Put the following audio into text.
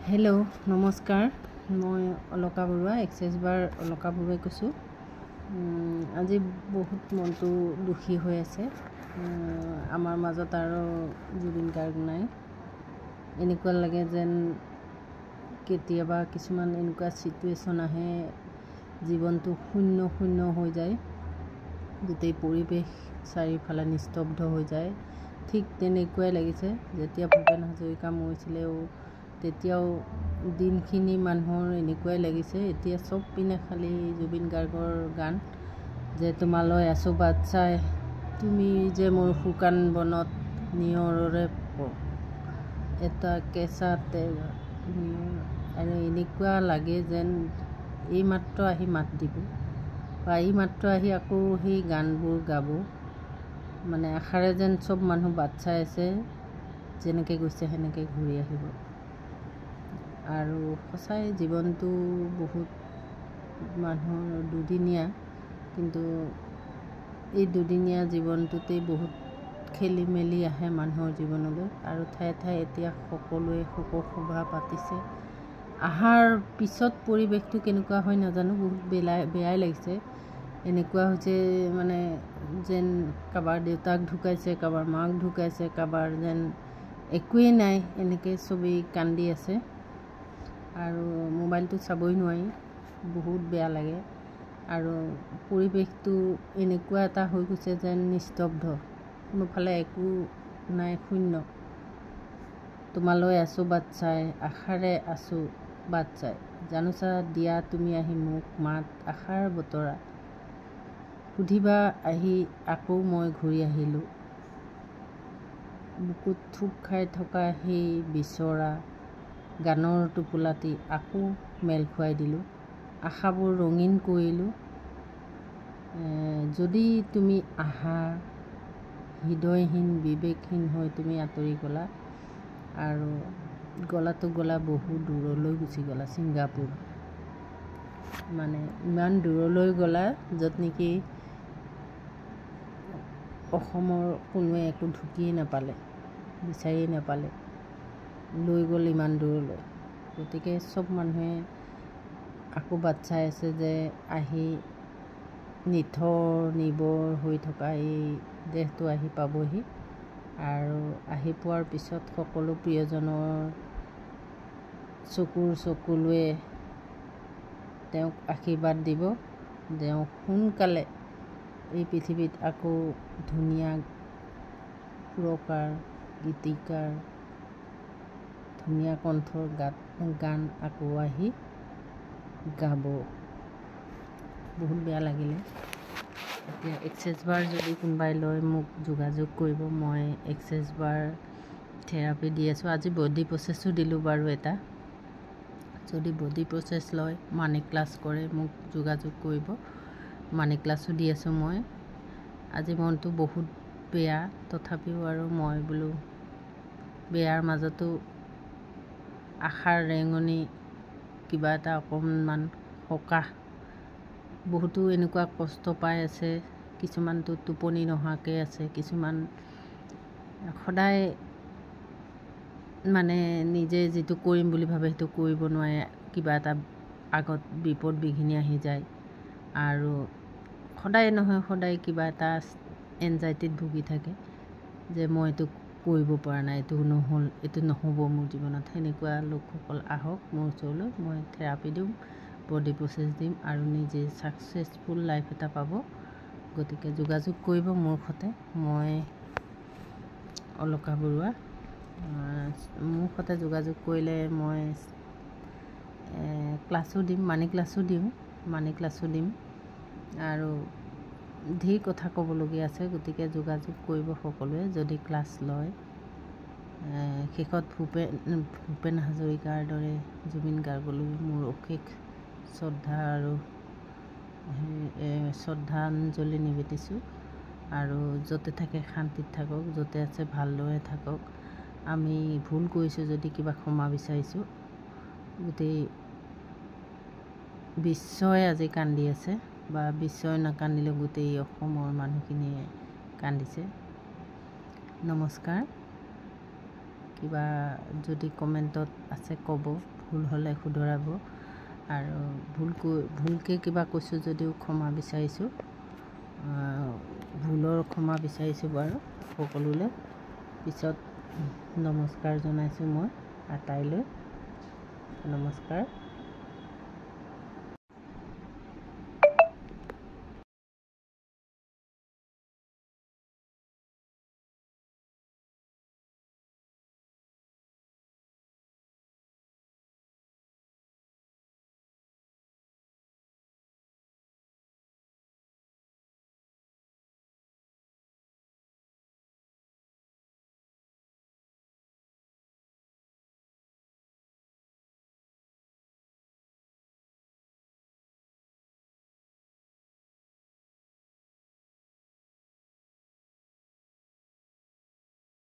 Hello' নমস্কাৰ, মই Alka Barua, access বাৰ অলকা বৰুৱাই কৈছোঁ। আজি বহুত মনটো দুখী হৈ আছে। আমাৰ মাজত আৰু জুবিন গাৰ্গ নাই। এনেকুৱা লাগে যেন কেতিয়াবা কিছুমান এনেকুৱা ছিটুৱেশ্যন আহে, জীৱনটো শূন্য শূন্য হৈ যায়, গোটেই পৰিৱেশ চাৰিওফালে নিস্তব্ধ হৈ যায়। ঠিক তেনেকুৱাই লাগিছে। যেতিয়া ভূপেন হাজৰিকা মৰিছিলেও তেতিয়াও দিনখিনি মানুহৰ এনেকুৱাই লাগিছে। এতিয়া চব পিনে খালি জুবিন গাৰ্গৰ গান, যে তোমালৈ আছো বাট চাই, তুমি যে মোৰ শুকান বনত নিয়ৰৰে এটা কেঁচা তেজ, আৰু এনেকুৱা লাগে যেন এইমাত্ৰ আহি মাত দিব বা এইমাত্ৰ আহি আকৌ সেই গানবোৰ গাব। মানে আশাৰে যেন চব মানুহ বাট চাই আছে, যেনেকৈ গৈছে সেনেকৈ ঘূৰি আহিব। আৰু সঁচাই জীৱনটো বহুত মানুহৰ দুদিনীয়া, কিন্তু এই দুদিনীয়া জীৱনটোতেই বহুত খেলি মেলি আহে মানুহৰ জীৱনলৈ। আৰু ঠায়ে ঠায়ে এতিয়া সকলোৱে শোকসভা পাতিছে। অহাৰ পিছত পৰিৱেশটো কেনেকুৱা হয় নাজানো, বহুত বেয়াই লাগিছে। এনেকুৱা হৈছে মানে যেন কাৰোবাৰ দেউতাক ঢুকাইছে, কাৰোবাৰ মাক ঢুকাইছে, কাৰোবাৰ যেন একোৱেই নাই, এনেকৈ চবেই কান্দি আছে। আৰু মোবাইলটো চাবই নোৱাৰি, বহুত বেয়া লাগে। আৰু পৰিৱেশটো এনেকুৱা এটা হৈ গৈছে যেন নিস্তব্ধ, কোনোফালে একো নাই, শূন্য। তোমালৈ আছোঁ বাট চাই, আশাৰে আছোঁ বাট চাই, জানোচা দিয়া তুমি আহি মোক মাত আশাৰ বতৰা, সুধিবা আহি আকৌ মই ঘূৰি আহিলোঁ, বুকুত থুপ খাই থকা সেই বিচৰা গানৰ টোপোলাটি আকৌ মেল খুৱাই দিলোঁ, আশাবোৰ ৰঙীন কৰিলোঁ। যদি তুমি আহা, হৃদয়হীন বিবেকহীন হৈ তুমি আঁতৰি গ'লা, আৰু গ'লাটো গ'লা বহু দূৰলৈ গুচি গ'লা, ছিংগাপুৰ। মানে ইমান দূৰলৈ গ'লা য'ত নেকি অসমৰ কোনোৱে একো ঢুকিয়েই নাপালে, বিচাৰিয়েই নাপালে, লৈ গ'ল ইমান দূৰলৈ। গতিকে চব মানুহে আকৌ বাট চাই আছে যে আহি নিথৰ নিবৰ হৈ থকা এই দেহটো আহি পাবহি, আৰু আহি পোৱাৰ পিছত সকলো প্ৰিয়জনৰ চকুৰ চকুলোৱে তেওঁক আশীৰ্বাদ দিব, তেওঁ সোনকালে এই পৃথিৱীত আকৌ ধুনীয়া সুৰকাৰ, গীতিকাৰ, ধুনীয়া কণ্ঠৰ গান আকৌ আহি গাব। বহুত বেয়া লাগিলে। এতিয়া এক্সেছ বাৰ যদি কোনোবাই লয় মোক যোগাযোগ কৰিব। মই এক্সেছ বাৰ থেৰাপি দি আছোঁ। আজি বডি প্ৰচেছো দিলোঁ বাৰু এটা। যদি বডি প্ৰচেছ লয়, মানি ক্লাছ কৰে, মোক যোগাযোগ কৰিব। মানি ক্লাছো দি আছোঁ মই। আজি মনটো বহুত বেয়া, তথাপিও আৰু মই বোলো বেয়াৰ মাজতো আশাৰ ৰেঙনি, কিবা এটা অকণমান সকাহ। বহুতো এনেকুৱা কষ্ট পাই আছে, কিছুমানতো টোপনি নহাকৈ আছে, কিছুমান সদায় মানে নিজে যিটো কৰিম বুলি ভাবে সেইটো কৰিব নোৱাৰে, কিবা এটা আগত বিপদ বিঘিনি আহি যায়। আৰু সদায় নহয় সদায় কিবা এটা এনজাইটিত ভুগি থাকে, যে মই এইটো কৰিব পৰা নাই, এইটো নহ'ল, এইটো নহ'ব মোৰ জীৱনত। সেনেকুৱা লোকসকল আহক মোৰ ওচৰলৈ, মই থেৰাপি দিম, বডি প্ৰচেছ দিম, আৰু নিজে ছাকচেছফুল লাইফ এটা পাব। গতিকে যোগাযোগ কৰিব মোৰ সৈতে। মই অলকা বৰুৱা। মোৰ সৈতে যোগাযোগ কৰিলে মই ক্লাছো দিম, মানি ক্লাছো দিম, আৰু ধেৰ কথা ক'বলগীয়া আছে। গতিকে যোগাযোগ কৰিব সকলোৱে যদি ক্লাছ লয়। শেষত ভূপেন হাজৰিকাৰ দৰে জুবিন গাৰ্গলৈ মোৰ অশেষ শ্ৰদ্ধা আৰু শ্ৰদ্ধাঞ্জলি নিবেদিছোঁ। আৰু য'তে থাকে শান্তিত থাকক, য'তে আছে ভালদৰে থাকক। আমি ভুল কৰিছোঁ যদি কিবা ক্ষমা বিচাৰিছোঁ। গোটেই বিশ্বই আজি কান্দি আছে, বা বিশ্বই নাকান্দিলেও গোটেই অসমৰ মানুহখিনিয়ে কান্দিছে। নমস্কাৰ। কিবা যদি কমেণ্টত আছে ক'ব, ভুল হ'লে শুধৰাব। আৰু ভুলকৈ কিবা কৈছোঁ যদিও ক্ষমা বিচাৰিছোঁ, ভুলৰ ক্ষমা বিচাৰিছোঁ বাৰু সকলোলৈ। পিছত নমস্কাৰ জনাইছোঁ মই আটাইলৈ। নমস্কাৰ।